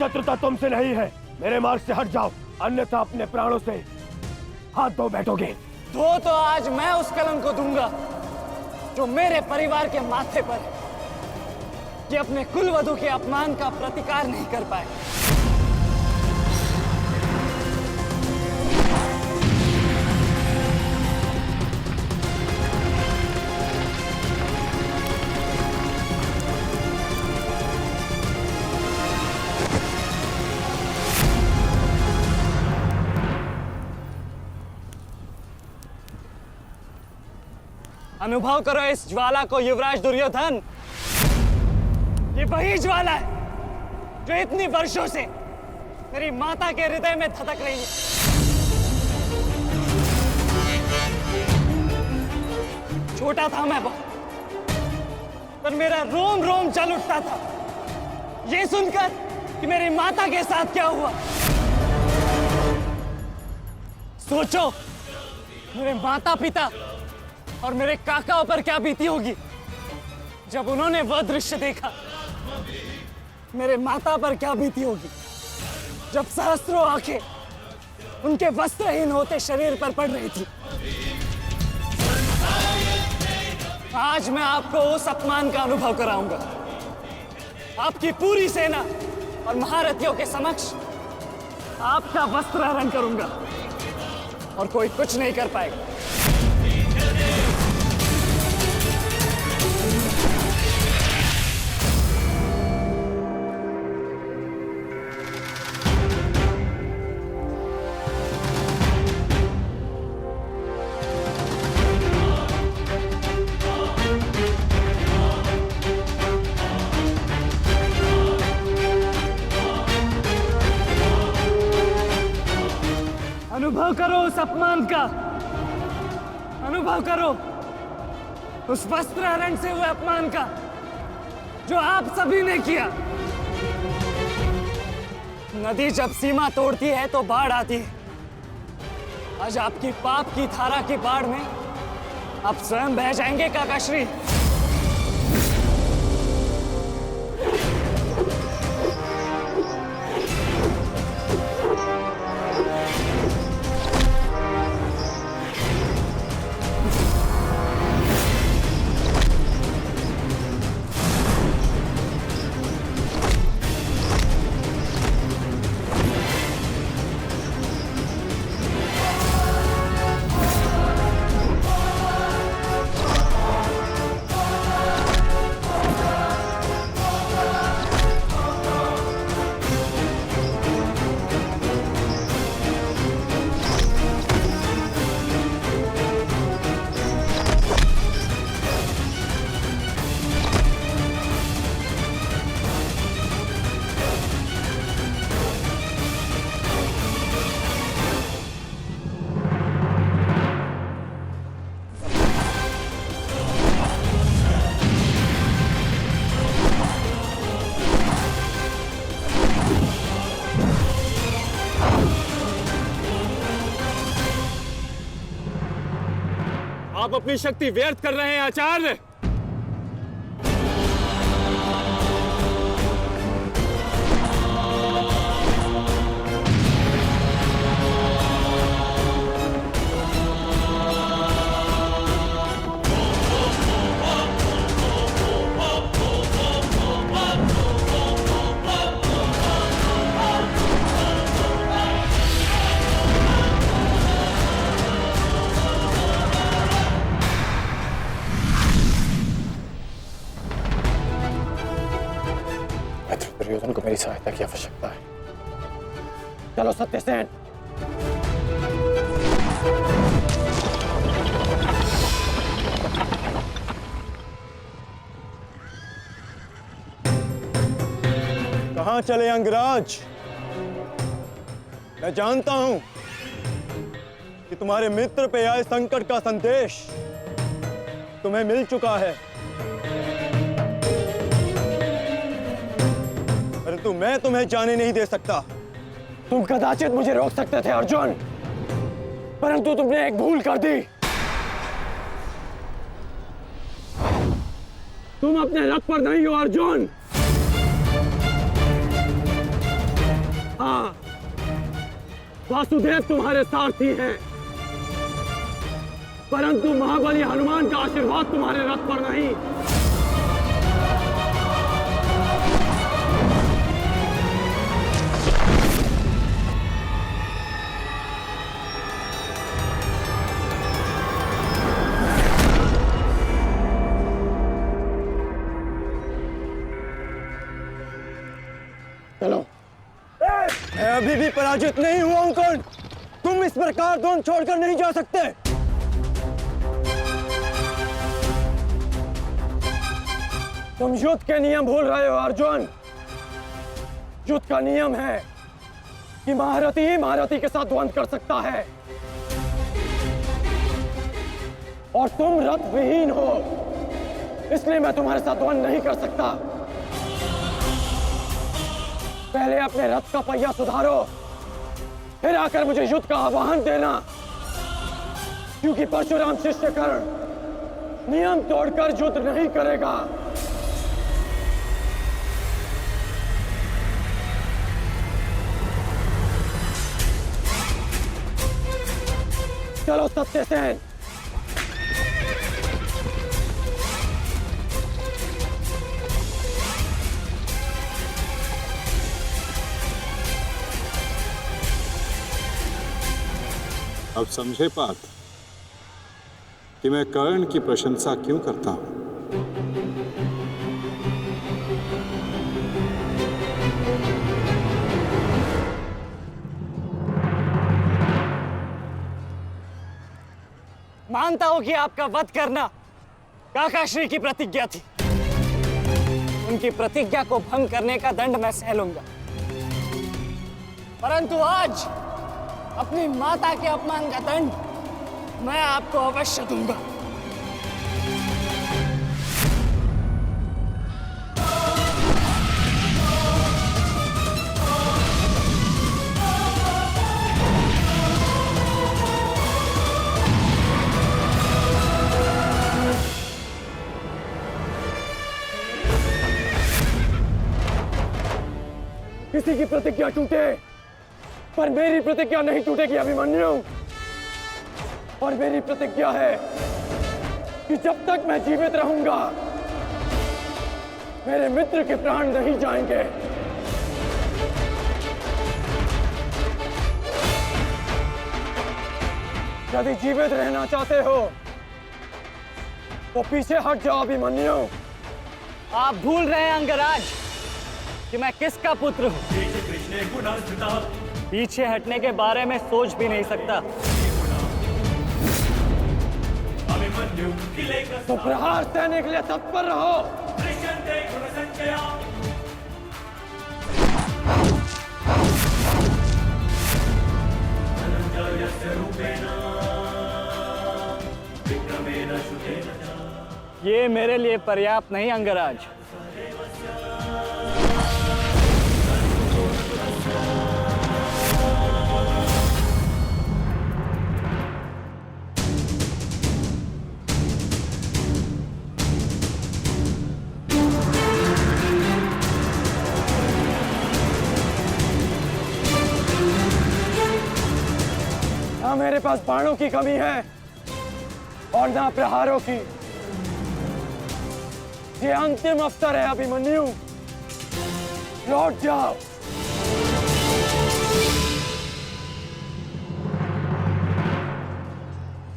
शत्रुता तुमसे नहीं है, मेरे मार्ग से हट जाओ, अन्यथा अपने प्राणों से हाथ धो बैठोगे। तो आज मैं उस कलंक को दूंगा जो मेरे परिवार के माथे पर है, कि अपने कुलवधू के अपमान का प्रतिकार नहीं कर पाए। अनुभव करो इस ज्वाला को युवराज दुर्योधन। ये वही ज्वाला है जो इतनी वर्षों से मेरी माता के हृदय में धधक रही है। छोटा था मैं बहुत, पर मेरा रोम रोम जल उठता था ये सुनकर कि मेरी माता के साथ क्या हुआ। सोचो मेरे माता पिता और मेरे काकाओं पर क्या बीती होगी जब उन्होंने वह दृश्य देखा। मेरे माता पर क्या बीती होगी जब सहस्त्रों आंखें उनके वस्त्रहीन होते शरीर पर पड़ रही थी। आज मैं आपको उस अपमान का अनुभव कराऊंगा। आपकी पूरी सेना और महारथियों के समक्ष आपका वस्त्र हरण करूंगा और कोई कुछ नहीं कर पाएगा। अनुभव करो उस अपमान का, अनुभव करो उस वस्त्र हरण से हुए अपमान का जो आप सभी ने किया। नदी जब सीमा तोड़ती है तो बाढ़ आती है। आज आपकी पाप की धारा की बाढ़ में आप स्वयं बह जाएंगे काकाश्री। आप अपनी शक्ति व्यर्थ कर रहे हैं आचार्य। दुर्योधन को मेरी सहायता की आवश्यकता है। चलो सत्यसेन। कहां चले अंगराज? मैं जानता हूं कि तुम्हारे मित्र पे आए संकट का संदेश तुम्हें मिल चुका है, परंतु मैं तुम्हें जाने नहीं दे सकता। तुम कदाचित मुझे रोक सकते थे अर्जुन, परंतु तुमने एक भूल कर दी। तुम अपने रथ पर नहीं हो अर्जुन। हाँ, वासुदेव तुम्हारे सारथी हैं, परंतु महाबली हनुमान का आशीर्वाद तुम्हारे रथ पर नहीं। चलो। मैं अभी भी पराजित नहीं हुआ हूं कर्ण। तुम इस प्रकार द्रोण छोड़कर नहीं जा सकते। तुम युद्ध के नियम भूल रहे हो अर्जुन। युद्ध का नियम है कि महारथी ही महारथी के साथ द्वंद्व कर सकता है, और तुम रथ विहीन हो, इसलिए मैं तुम्हारे साथ द्वंद्व नहीं कर सकता। पहले अपने रथ का पहिया सुधारो, फिर आकर मुझे युद्ध का आह्वान देना, क्योंकि परशुराम शिष्य कर्ण नियम तोड़कर युद्ध नहीं करेगा। चलो सत्यसेन। अब समझे पार्थ कि मैं कर्ण की प्रशंसा क्यों करता हूं। मानता हूं कि आपका वध करना काकाश्री की प्रतिज्ञा थी। उनकी प्रतिज्ञा को भंग करने का दंड मैं सह लूंगा, परंतु आज अपनी माता के अपमान का दंड मैं आपको अवश्य दूंगा। किसी की प्रतिज्ञा टूटे, पर मेरी प्रतिज्ञा नहीं टूटेगी अभिमन्यु। और मेरी प्रतिज्ञा है कि जब तक मैं जीवित रहूंगा, मेरे मित्र के प्राण नहीं जाएंगे। यदि जीवित रहना चाहते हो तो पीछे हट जाओ अभिमन्यु। आप भूल रहे हैं अंगराज कि मैं किसका पुत्र हूं। पीछे हटने के बारे में सोच भी नहीं सकता। तो प्रहार सहने के लिए तत्पर रहो। ये मेरे लिए पर्याप्त नहीं अंगराज। ना मेरे पास बाणों की कमी है और ना प्रहारों की। ये अंतिम अवसर है अभिमन्यु, लौट जाओ।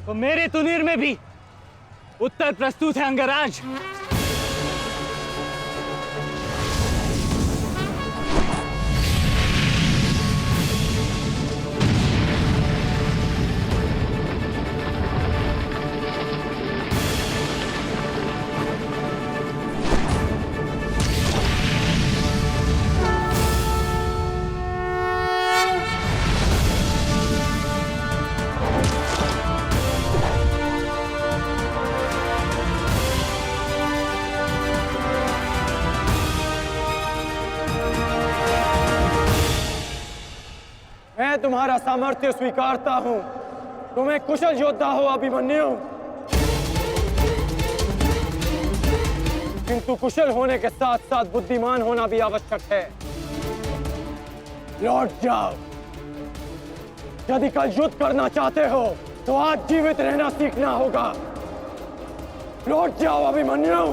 तो मेरे तुनीर में भी उत्तर प्रस्तुत है अंगराज। मैं तुम्हारा सामर्थ्य स्वीकारता हूं। तुम एक कुशल योद्धा हो अभिमन्यु, किंतु कुशल होने के साथ साथ बुद्धिमान होना भी आवश्यक है। लौट जाओ। यदि कल युद्ध करना चाहते हो तो आज जीवित रहना सीखना होगा। लौट जाओ अभिमन्यु।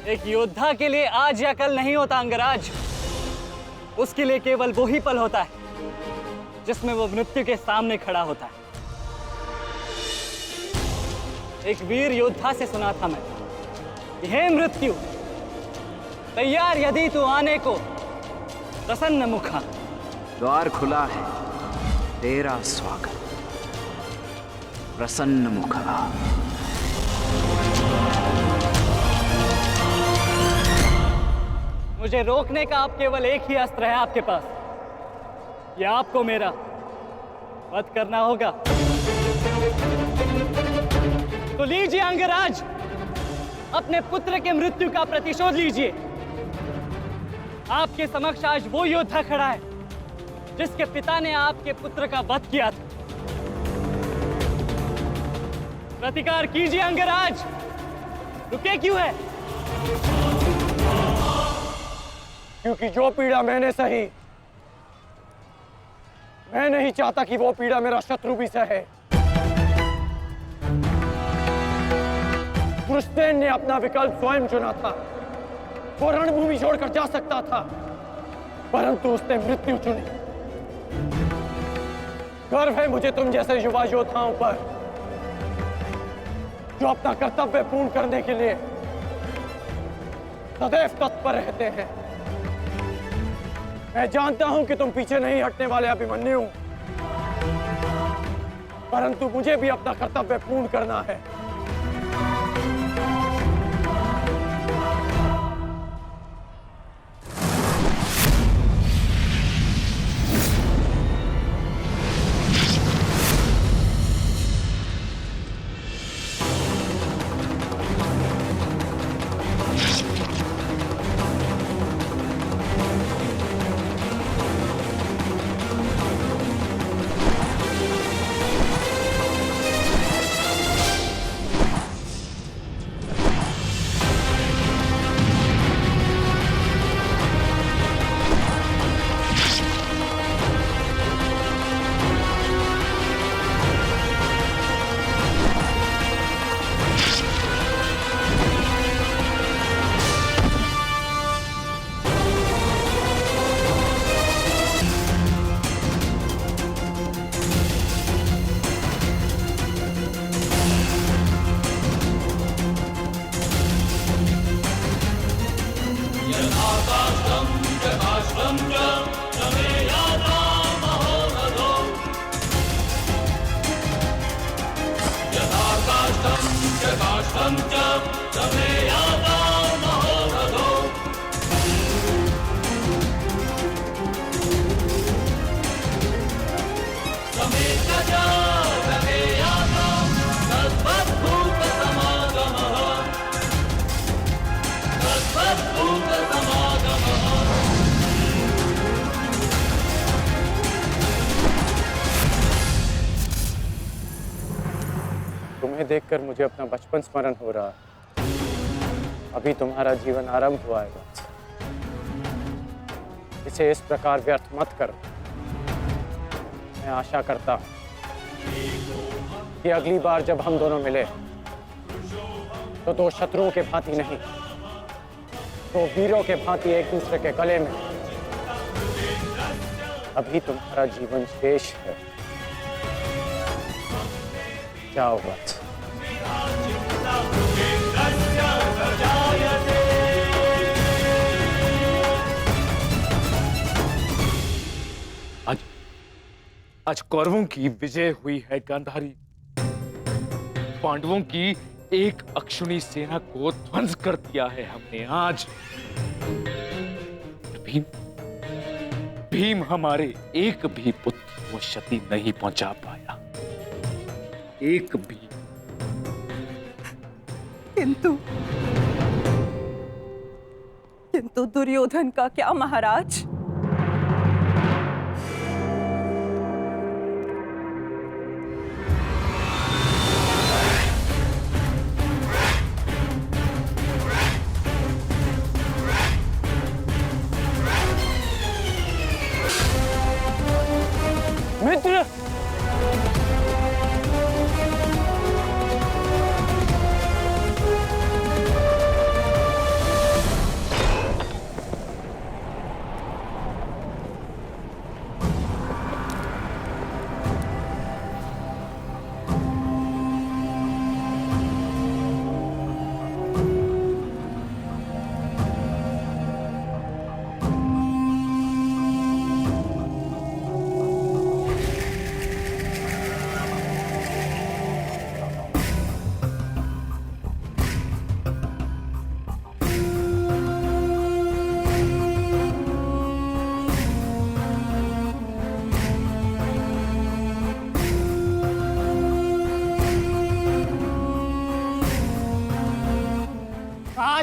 एक योद्धा के लिए आज या कल नहीं होता अंगराज। उसके लिए केवल वो ही पल होता है जिसमें वो मृत्यु के सामने खड़ा होता है। एक वीर योद्धा से सुना था मैं, हे मृत्यु, तैयार यदि तू आने को, प्रसन्न मुखा। द्वार खुला है, तेरा स्वागत, प्रसन्न मुखा। मुझे रोकने का अब केवल एक ही अस्त्र है आपके पास, या आपको मेरा वध करना होगा। तो लीजिए अंगराज, अपने पुत्र के मृत्यु का प्रतिशोध लीजिए। आपके समक्ष आज वो योद्धा खड़ा है जिसके पिता ने आपके पुत्र का वध किया था। प्रतिकार कीजिए अंगराज, रुके क्यों है? क्योंकि जो पीड़ा मैंने सही, मैं नहीं चाहता कि वो पीड़ा मेरा शत्रु भी सहे। कृष्ण ने अपना विकल्प स्वयं चुना था। वो रणभूमि छोड़कर जा सकता था, परंतु उसने मृत्यु चुनी। गर्व है मुझे तुम जैसे युवा योद्धाओं पर, जो अपना कर्तव्य पूर्ण करने के लिए सदैव तत्पर रहते हैं। मैं जानता हूं कि तुम पीछे नहीं हटने वाले अभिमन्यु, परंतु मुझे भी अपना कर्तव्य पूर्ण करना है। तुम्हें देखकर मुझे अपना बचपन स्मरण हो रहा है। अभी तुम्हारा जीवन आरंभ हुआ है वत्स। इसे इस प्रकार व्यर्थ मत करो। मैं आशा करता हूं कि अगली बार जब हम दोनों मिले तो दो शत्रुओं के भांति नहीं, दो वीरों के भांति एक दूसरे के गले में। अभी तुम्हारा जीवन शेष है। जाओ वत्स। आज कौरवों की विजय हुई है गांधारी। पांडवों की एक अक्षुणी सेना को ध्वंस कर दिया है हमने आज। भीम हमारे एक भी पुत्र को क्षति नहीं पहुंचा पाया, एक भी। किंतु दुर्योधन का क्या महाराज?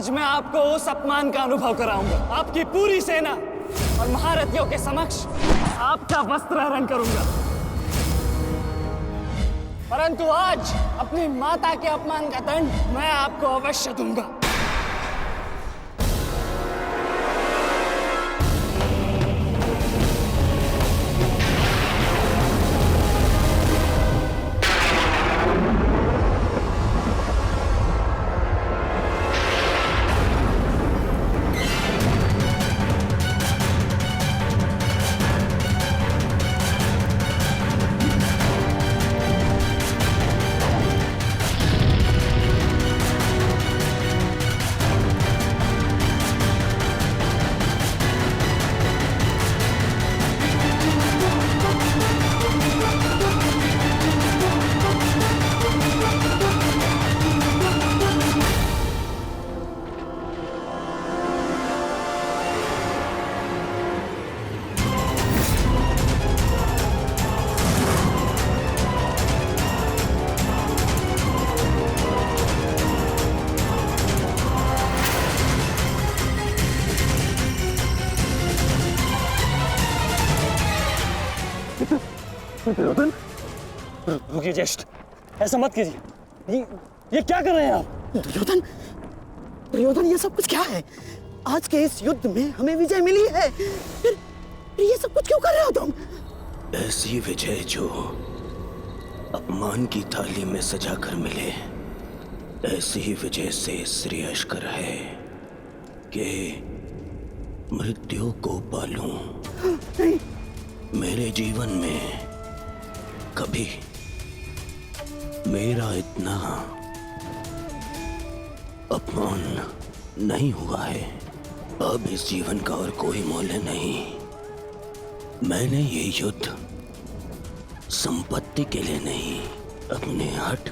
आज मैं आपको उस अपमान का अनुभव कराऊंगा। आपकी पूरी सेना और महारथियों के समक्ष आपका वस्त्र हरण करूंगा। परंतु आज अपनी माता के अपमान का दंड मैं आपको अवश्य दूंगा। दुर्योधन, रुकिए ज्येष्ठ, ऐसा मत कीजिए। ये क्या कर रहे हैं आप? दुर्योधन, दुर्योधन, ये सब कुछ क्या है? आज के इस युद्ध में हमें विजय मिली है, फिर ये सब कुछ क्यों कर रहे हो तुम? ऐसी विजय जो अपमान की थाली में सजा कर मिले, ऐसी ही विजय से श्रेयस्कर है कि मृत्यु को पालूं। नहीं। मेरे जीवन में कभी मेरा इतना अपमान नहीं हुआ है। अब इस जीवन का और कोई मूल्य नहीं। मैंने ये युद्ध संपत्ति के लिए नहीं, अपने हट,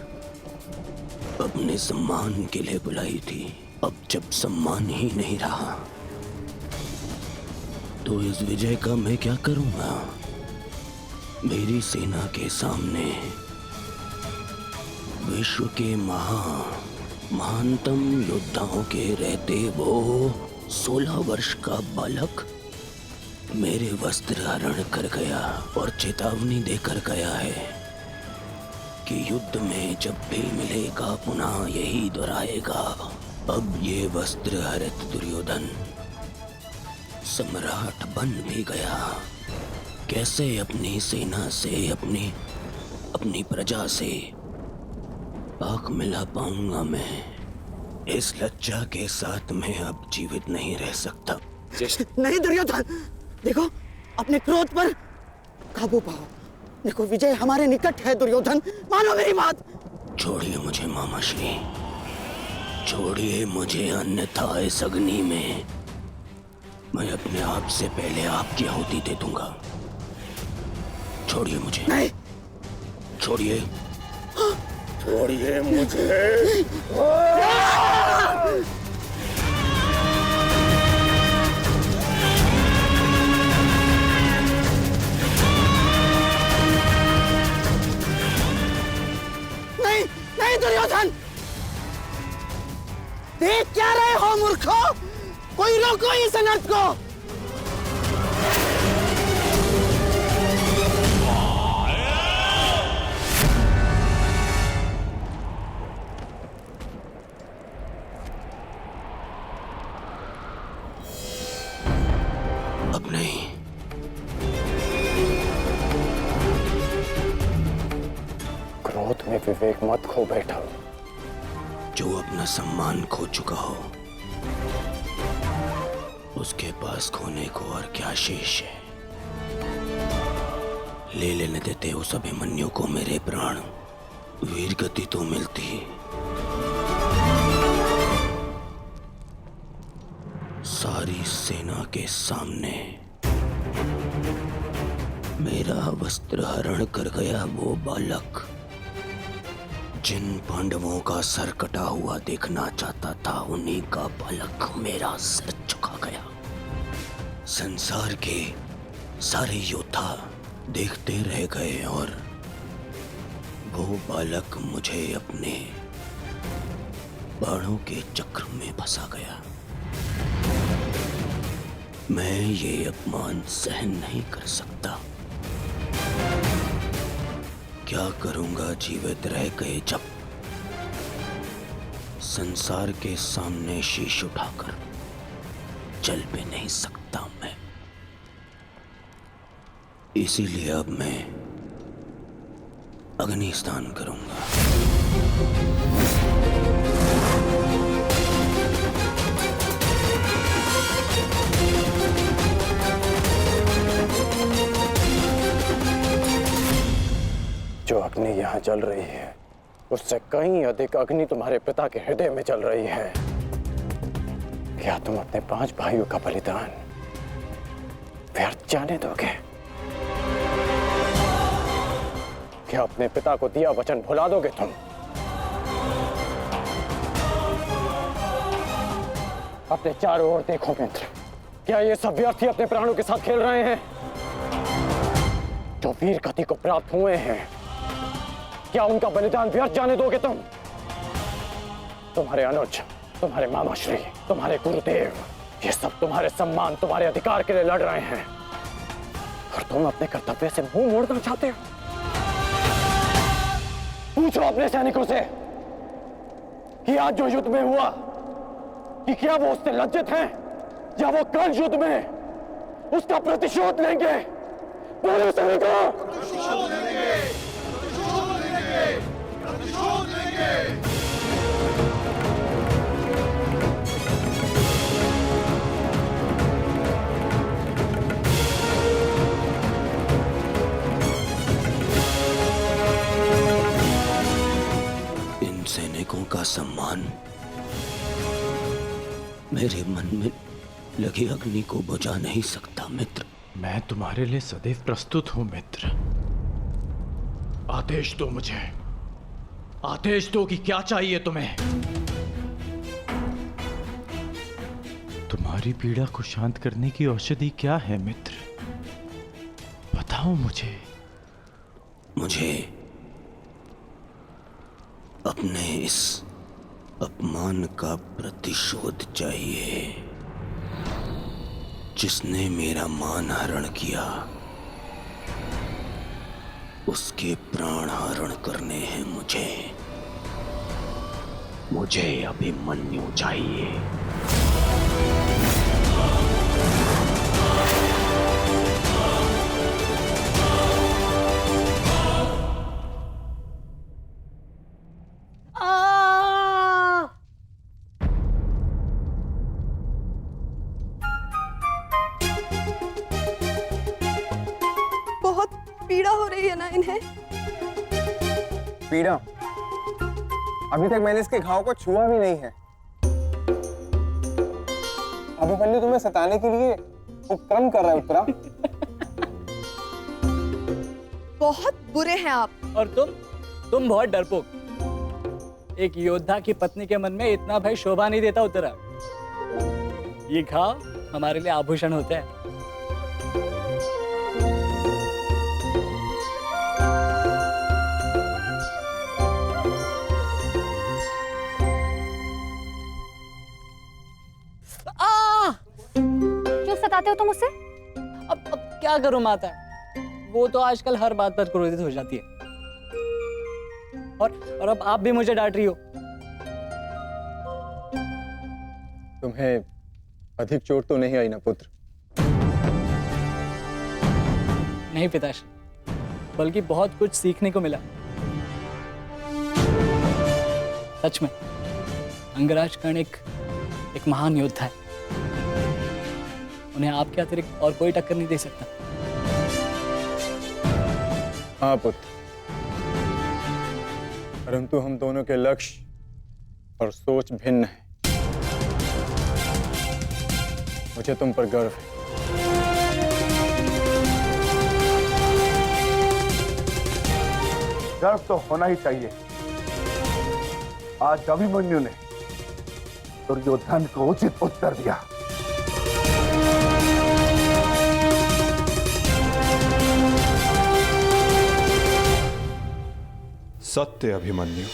अपने सम्मान के लिए बुलाई थी। अब जब सम्मान ही नहीं रहा तो इस विजय का मैं क्या करूंगा? मेरी सेना के सामने विश्व के महानतम योद्धाओं के रहते वो 16 वर्ष का बालक मेरे वस्त्र हरण कर गया और चेतावनी देकर गया है कि युद्ध में जब भी मिलेगा पुनः यही दोहराएगा। अब ये वस्त्र हरित दुर्योधन सम्राट बन भी गया। कैसे अपनी सेना से, अपनी प्रजा से आंख मिला पाऊंगा मैं? इस लज्जा के साथ मैं अब जीवित नहीं रह सकता। नहीं दुर्योधन, देखो अपने क्रोध पर काबू पाओ। देखो विजय हमारे निकट है दुर्योधन, मानो मेरी बात। छोड़िए मुझे मामाश्री, छोड़िए मुझे, अन्यथा इस अग्नि में मैं अपने आप से पहले आपकी आहुति दे दूंगा। छोड़िए मुझे। नहीं। छोड़िए। छोड़िए मुझे। नहीं, नहीं दुर्योधन, देख क्या रहे हो मूर्खों? कोई रोको इस अनर्थ को। अब नहीं। क्रोध में विवेक मत खो बैठा। जो अपना सम्मान खो चुका हो उसके पास खोने को और क्या शेष है? ले लेने देते उस अभिमन्यु को मेरे प्राण, वीर गति तो मिलती। सारी सेना के सामने मेरा वस्त्र हरण कर गया वो बालक, जिन पांडवों का सर कटा हुआ देखना चाहता था, उन्हीं का बालक मेरा सर झुका गया। संसार के सारे योद्धा देखते रह गए और वो बालक मुझे अपने बाणों के चक्र में फंसा गया। मैं ये अपमान सहन नहीं कर सकता। क्या करूंगा जीवित रह गए जब संसार के सामने शीश उठाकर चल भी नहीं सकता मैं। इसीलिए अब मैं अग्नि स्नान करूंगा। जो अग्नि यहाँ जल रही है उससे कहीं अधिक अग्नि तुम्हारे पिता के हृदय में जल रही है। क्या तुम अपने 5 भाइयों का बलिदान व्यर्थ जाने दोगे? क्या अपने पिता को दिया वचन भुला दोगे तुम? अपने चारों ओर देखो मित्र, क्या ये सब व्यर्थी अपने प्राणों के साथ खेल रहे हैं? जो वीर गति को प्राप्त हुए हैं, क्या उनका बलिदान व्यर्थ जाने दोगे तुम? तुम्हारे अनुज, तुम्हारे मामाश्री, तुम्हारे गुरुदेव, ये सब तुम्हारे सम्मान, तुम्हारे अधिकार के लिए लड़ रहे हैं और तुम अपने कर्तव्य से मुंह मोड़ना चाहते हो। पूछो अपने सैनिकों से कि आज जो युद्ध में हुआ कि क्या वो उससे लज्जित हैं या वो कल युद्ध में उसका प्रतिशोध लेंगे? बोलो सैनिकों! प्रतिशोध लेंगे! प्रतिशोध लेंगे! प्रतिशोध लेंगे! सैनिकों का सम्मान मेरे मन में लगी अग्नि को बुझा नहीं सकता मित्र। मैं तुम्हारे लिए सदैव प्रस्तुत हूं मित्र। आदेश दो मुझे, आदेश दो कि क्या चाहिए तुम्हें। तुम्हारी पीड़ा को शांत करने की औषधि क्या है मित्र? बताओ मुझे। मुझे अपने इस अपमान का प्रतिशोध चाहिए। जिसने मेरा मान हरण किया उसके प्राण हरण करने हैं मुझे। मुझे अभिमन्यु चाहिए। पीड़ा हो रही है ना इन्हें? पीड़ा? अभी तक मैंने इसके घाव को छुआ भी नहीं है। अभिमन्यु तुम्हें सताने के लिए उपक्रम कर रहा है उत्तरा। बहुत बुरे हैं आप। और तुम बहुत डरपोक। एक योद्धा की पत्नी के मन में इतना भय शोभा नहीं देता उत्तरा। ये घाव हमारे लिए आभूषण होते हैं। क्यों सताते हो तुम उसे? अब क्या करूं माता, वो तो आजकल हर बात पर क्रोधित हो जाती है। और अब आप भी मुझे डांट रही हो। तुम्हें अधिक चोट तो नहीं आई ना पुत्र? नहीं पिताश्री, बल्कि बहुत कुछ सीखने को मिला। सच में अंगराज कर्ण एक महान योद्धा है। उन्हें आपके अतिरिक्त और कोई टक्कर नहीं दे सकता। हाँ पुत्र, परंतु हम दोनों के लक्ष्य और सोच भिन्न है। मुझे तुम पर गर्व है। गर्व तो होना ही चाहिए। आज अभिमन्यु ने दुर्योधन को उचित उत्तर दिया। सत्य अभिमन्यु,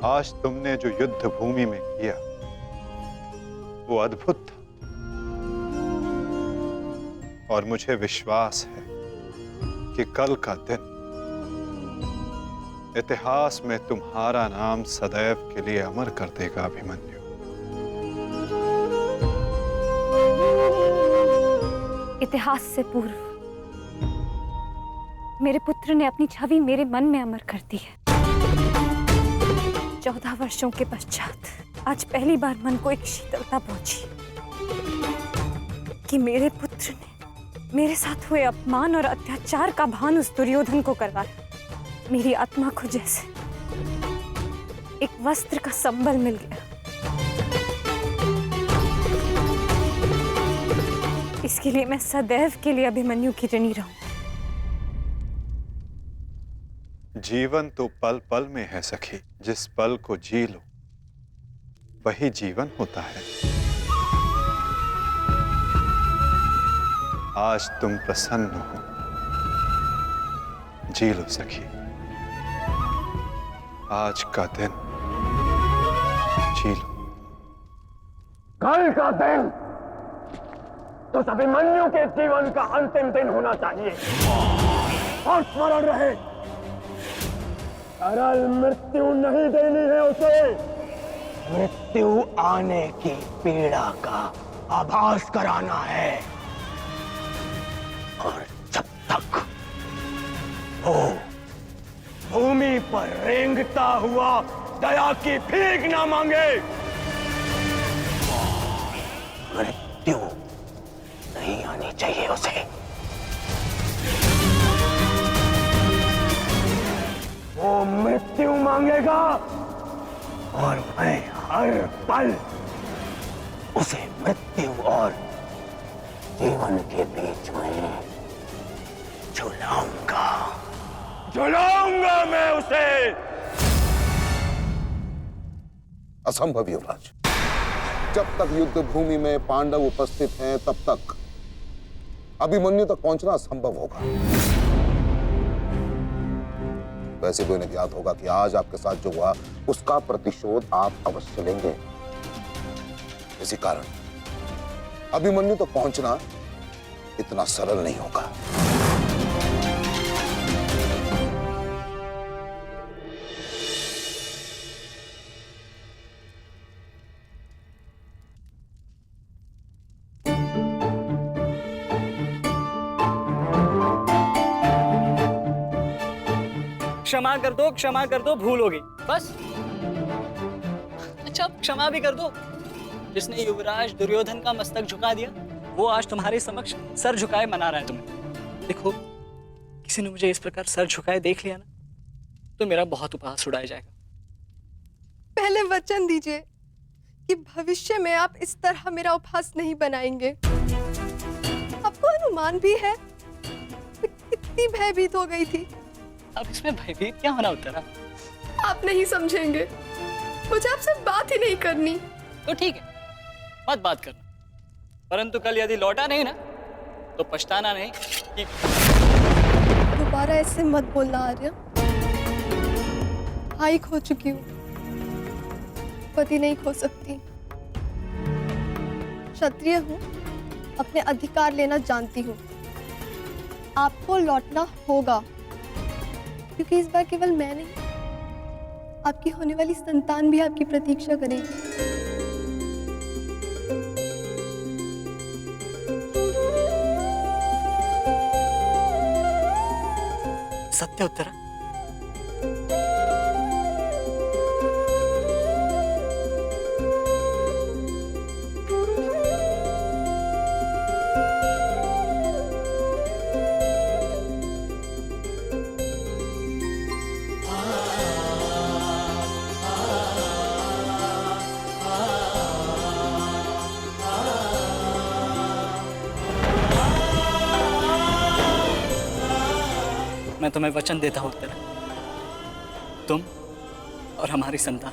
आज तुमने जो युद्ध भूमि में किया वो अद्भुत था, और मुझे विश्वास है कि कल का दिन इतिहास में तुम्हारा नाम सदैव के लिए अमर कर देगा अभिमन्यु। इतिहास से पूर्व मेरे पुत्र ने अपनी छवि मेरे मन में अमर कर दी है। 14 वर्षों के पश्चात आज पहली बार मन को एक शीतलता पहुंची कि मेरे पुत्र ने मेरे साथ हुए अपमान और अत्याचार का भान उस दुर्योधन को करवाया। मेरी आत्मा को जैसे एक वस्त्र का संबल मिल गया। इसके लिए मैं सदैव के लिए अभिमन्यु की ऋणी रहूं। जीवन तो पल पल में है सखी, जिस पल को जी लो वही जीवन होता है। आज तुम प्रसन्न हो, जी लो सखी, आज का दिन जी लो। कल का दिन तो अभिमन्यु के जीवन का अंतिम दिन होना चाहिए, और स्मरण रहे सरल मृत्यु नहीं देनी है उसे। मृत्यु आने की पीड़ा का आभास कराना है, और जब तक वो भूमि पर रेंगता हुआ दया की भीख ना मांगे, मृत्यु नहीं आनी चाहिए उसे। वो मृत्यु मांगेगा और मैं हर पल उसे मृत्यु और जीवन के बीच में झुलाऊंगा मैं उसे। असंभव युवराज, जब तक युद्ध भूमि में पांडव उपस्थित हैं तब तक अभिमन्यु तक पहुंचना असंभव होगा। वैसे कोई ने ज्ञात होगा कि आज आपके साथ जो हुआ उसका प्रतिशोध आप अवश्य लेंगे। इसी कारण अभिमन्यु तक पहुंचना इतना सरल नहीं होगा। क्षमा कर दो, भूल हो गई बस। अच्छा, क्षमा भी कर दो। जिसने युवराज दुर्योधन का मस्तक झुका दिया वो आज तुम्हारे समक्ष सर झुकाए मना रहा है तुम्हें। देखो, किसी ने मुझे इस प्रकार सर झुकाए देख लिया ना तो मेरा बहुत उपहास उड़ाया जाएगा। पहले वचन दीजिए कि भविष्य में आप इस तरह मेरा उपहास नहीं बनाएंगे। आपको अनुमान भी है मैं कितनी भयभीत हो गई थी। अब इसमें भयभीत क्या होना उत्तरा? आप नहीं समझेंगे, मुझे आपसे बात ही नहीं करनी। तो ठीक है, मत बात करना, परंतु कल यदि लौटा नहीं ना तो पछताना नहीं कि... दोबारा ऐसे मत बोलना आर्य। भाई खो चुकी हूँ, पति नहीं खो सकती। क्षत्रिय हूँ, अपने अधिकार लेना जानती हूँ। आपको लौटना होगा, क्योंकि इस बार केवल मैं नहीं, आपकी होने वाली संतान भी आपकी प्रतीक्षा करेगी। सत्य उत्तरा? मैं तुम्हें वचन देता हूं उत्तरा, तुम और हमारी संतान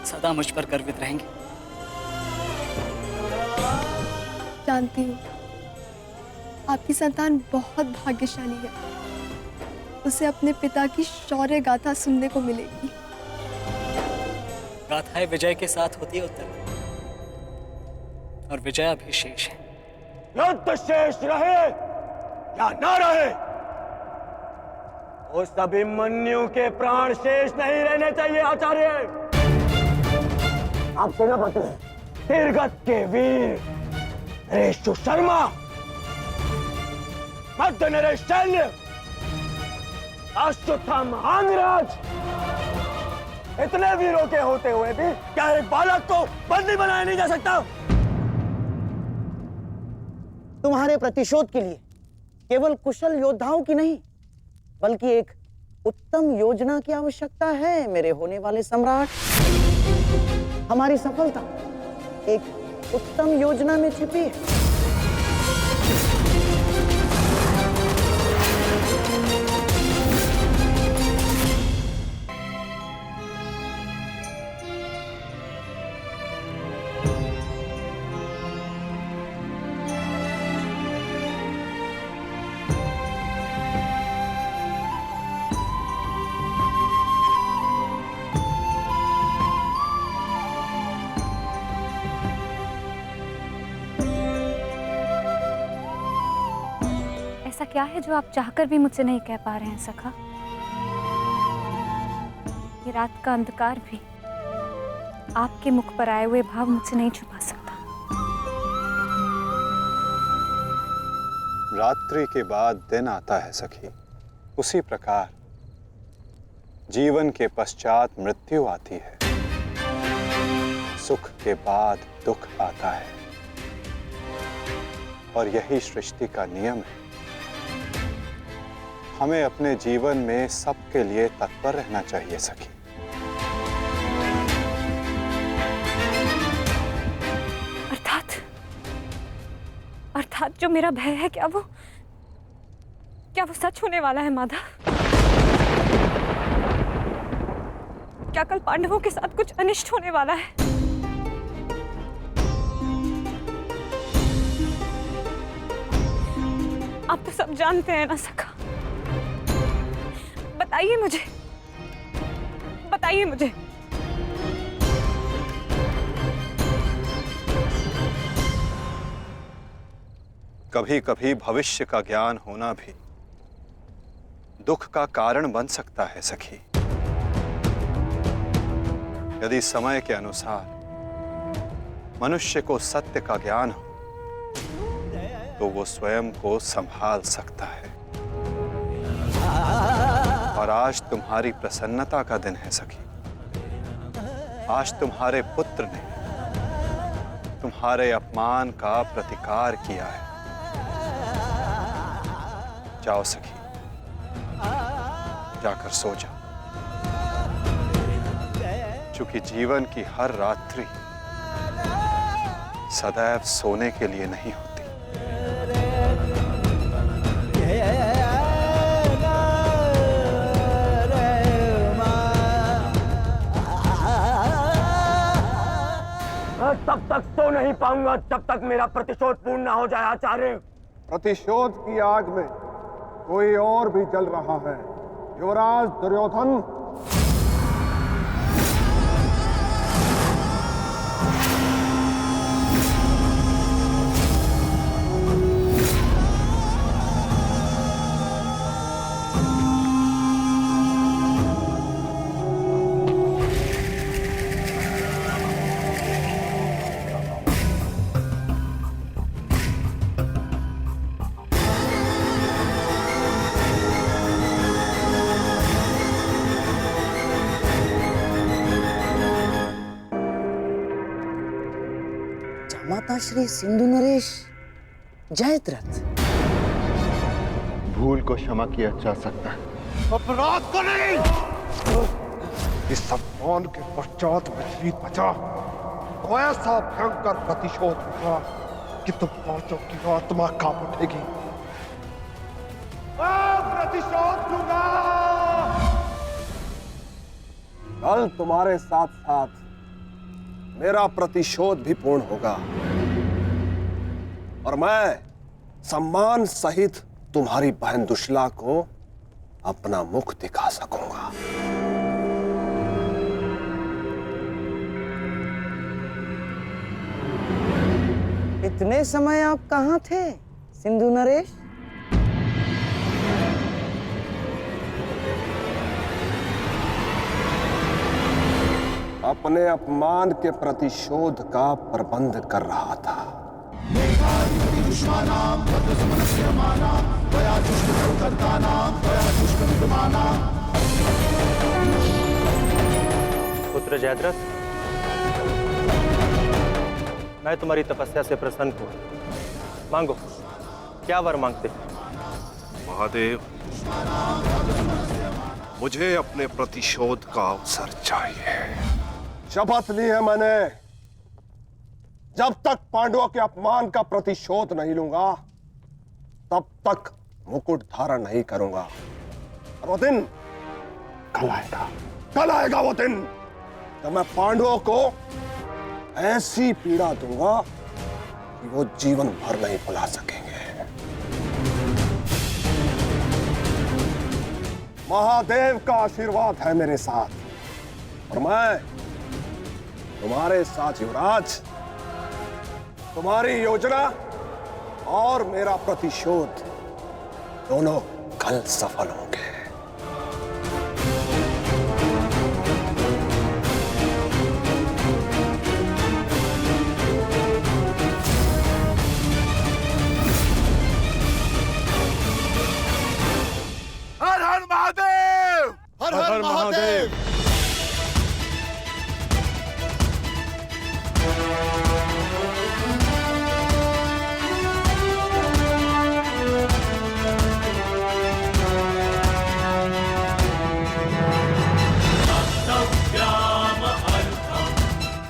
सदा मुझ पर गर्वित रहेंगे। जानती हूँ आपकी संतान बहुत भाग्यशाली है, उसे अपने पिता की शौर्य गाथा सुनने को मिलेगी। गाथाएं विजय के साथ होती है उत्तर, और विजय अभी शेष है। युद्ध शेष रहे या ना रहे, उस अभिमन्यु के प्राण शेष नहीं रहने चाहिए आचार्य। आप सेनापति तीरगत के वीर नरेश शर्मा, मध्य नरेश शैल्य, अश्वत्थामा महाराज, इतने वीरों के होते हुए भी क्या एक बालक को बंदी बनाया नहीं जा सकता? तुम्हारे प्रतिशोध के लिए केवल कुशल योद्धाओं की नहीं, बल्कि एक उत्तम योजना की आवश्यकता है मेरे होने वाले सम्राट। हमारी सफलता एक उत्तम योजना में छिपी है। ऐसा क्या है जो आप चाहकर भी मुझसे नहीं कह पा रहे हैं सखा? ये रात का अंधकार भी आपके मुख पर आए हुए भाव मुझसे नहीं छुपा सकता। रात्रि के बाद दिन आता है सखी, उसी प्रकार जीवन के पश्चात मृत्यु आती है। सुख के बाद दुख आता है, और यही सृष्टि का नियम है। हमें अपने जीवन में सबके लिए तत्पर रहना चाहिए सखी। अर्थात जो मेरा भय है, क्या वो सच होने वाला है माधव? क्या कल पांडवों के साथ कुछ अनिष्ट होने वाला है? आप तो सब जानते हैं ना सखा। बताइए मुझे। कभी कभी भविष्य का ज्ञान होना भी दुख का कारण बन सकता है सखी। यदि समय के अनुसार मनुष्य को सत्य का ज्ञान हो तो वो स्वयं को संभाल सकता है। और आज तुम्हारी प्रसन्नता का दिन है सखी। आज तुम्हारे पुत्र ने तुम्हारे अपमान का प्रतिकार किया है। जाओ सखी, जाकर सो जाओ, क्योंकि जीवन की हर रात्रि सदैव सोने के लिए नहीं होती। तब तक सो नहीं पाऊंगा जब तक मेरा प्रतिशोध पूर्ण ना हो जाए आचार्य। प्रतिशोध की आग में कोई और भी जल रहा है। युवराज दुर्योधन, माता श्री सिंधु नरेश जयद्रथ। भूल को क्षमा किया जा सकता है, अपराध को नहीं। इस अपमान के पश्चात में जीत बचा तो ऐसा भयंकर प्रतिशोध होगा कि तुम पांचों की आत्मा कांप उठेगी। प्रतिशोध दूंगा। कल तुम्हारे साथ साथ मेरा प्रतिशोध भी पूर्ण होगा और मैं सम्मान सहित तुम्हारी बहन दुशला को अपना मुख दिखा सकूंगा। इतने समय आप कहाँ थे सिंधु नरेश? अपने अपमान के प्रतिशोध का प्रबंध कर रहा था। पुत्र जयद्रथ, मैं तुम्हारी तपस्या से प्रसन्न हूं। मांगो, क्या वर मांगते? महादेव, मुझे अपने प्रतिशोध का अवसर चाहिए। शपथ ली है मैंने, जब तक पांडवों के अपमान का प्रतिशोध नहीं लूंगा तब तक मुकुट धारण नहीं करूंगा। और वो दिन कल आएगा, कल आएगा वो दिन जब मैं पांडवों को ऐसी पीड़ा दूंगा कि वो जीवन भर नहीं भुला सकेंगे। महादेव का आशीर्वाद है मेरे साथ और मैं तुम्हारे साथ युवराज, तुम्हारी योजना और मेरा प्रतिशोध दोनों कल सफल होंगे। हर हर महादेव, हर हर महादेव।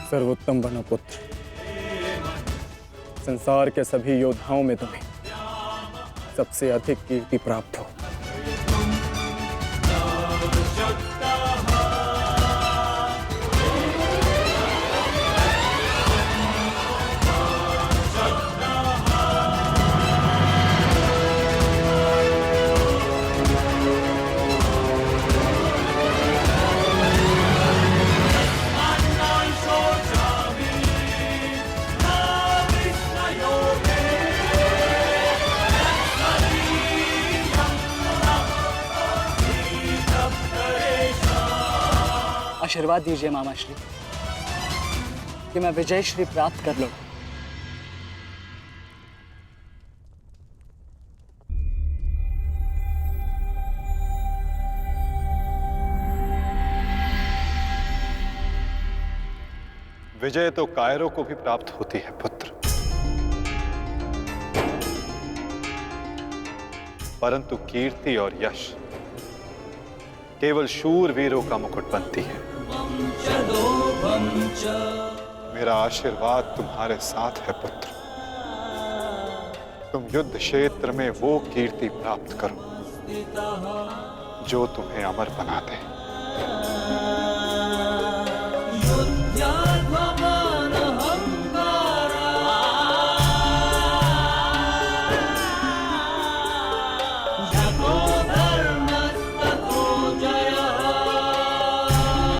सर्वोत्तम बनो पुत्र, संसार के सभी योद्धाओं में तुम्हें सबसे अधिक कीर्ति प्राप्त हो। आशीर्वाद दीजिए मामा श्री कि मैं विजय श्री प्राप्त कर लूं। विजय तो कायरों को भी प्राप्त होती है पुत्र, परंतु कीर्ति और यश केवल शूरवीरों का मुकुट बनती है। मेरा आशीर्वाद तुम्हारे साथ है पुत्र। तुम युद्ध क्षेत्र में वो कीर्ति प्राप्त करो जो तुम्हें अमर बना दे।